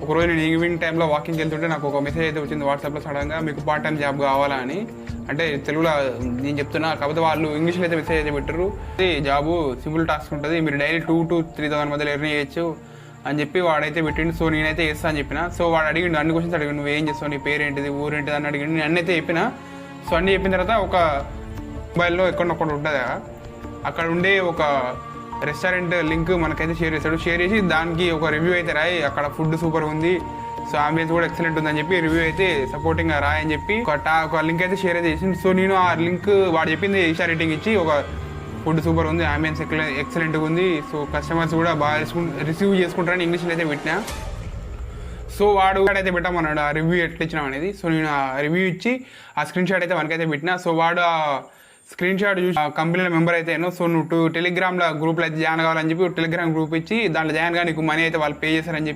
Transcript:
ఒకరోజు నేను ఈవినింగ్ టైంలో వాకింగ్కి వెళ్తుంటే నాకు ఒక మెసేజ్ అయితే వచ్చింది వాట్సాప్లో సడన్గా, మీకు పార్ట్ టైం జాబ్ కావాలా అని. అంటే తెలుగులో నేను చెప్తున్నా, కాకపోతే వాళ్ళు ఇంగ్లీష్లో అయితే మెసేజ్ అయితే పెట్టారు. జాబు సింపుల్ టాస్క్ ఉంటుంది, మీరు డైలీ 2,000 to 3,000 మధ్యలో ఎర్న్ చేయొచ్చు అని చెప్పి వాడైతే పెట్టిండు. సో నేనైతే చేస్తా అని చెప్పిన. సో వాడు అడిగిండు, అన్ని క్వశ్చన్స్ అడిగిండు, నువ్వు ఏం చేస్తావు, నీ పేరేంటిది, ఊరేంటిది అని అడిగిండు. నేను అన్నీ అయితే చెప్పిన. సో అన్నీ చెప్పిన తర్వాత ఒక మొబైల్లో ఎక్కడొక్కటి ఉంటుంది, అక్కడ ఉండే ఒక రెస్టారెంట్ లింక్ మనకైతే షేర్ చేస్తాడు. షేర్ చేసి దానికి ఒక రివ్యూ అయితే రాయి, అక్కడ ఫుడ్ సూపర్ ఉంది, సో అంబియన్స్ కూడా ఎక్సలెంట్ ఉందని చెప్పి రివ్యూ అయితే సపోర్టింగ్గా రాయని చెప్పి ఒక లింక్ అయితే షేర్ అయితే చేసింది. సో నేను ఆ లింక్ వాడు చెప్పింది ఈషా రేటింగ్ ఇచ్చి, ఒక ఫుడ్ సూపర్ ఉంది, అంబియన్స్ ఎక్సలెంట్గా ఉంది, సో కస్టమర్స్ కూడా బాగా రిసీవ్ చేసుకుంటారని ఇంగ్లీష్లో అయితే పెట్టినా. సో వాడు అయితే పెట్టమన్నాడు ఆ రివ్యూ ఎట్లా ఇచ్చినాం అనేది. సో నేను ఆ రివ్యూ ఇచ్చి ఆ స్క్రీన్ షాట్ అయితే మనకైతే పెట్టినా. సో వాడు ఆ స్క్రీన్ షాట్ చూసి కంపెనీలో మెంబర్ అయితే సో నువ్వు టెలిగ్రామ్లో గ్రూప్లో అయితే జాయిన్ కావాలని చెప్పి టెలిగ్రామ్ గ్రూప్ ఇచ్చి దాంట్లో జాయిన్ గా నీకు మనీ అయితే వాళ్ళు పే చేశారని చెప్పి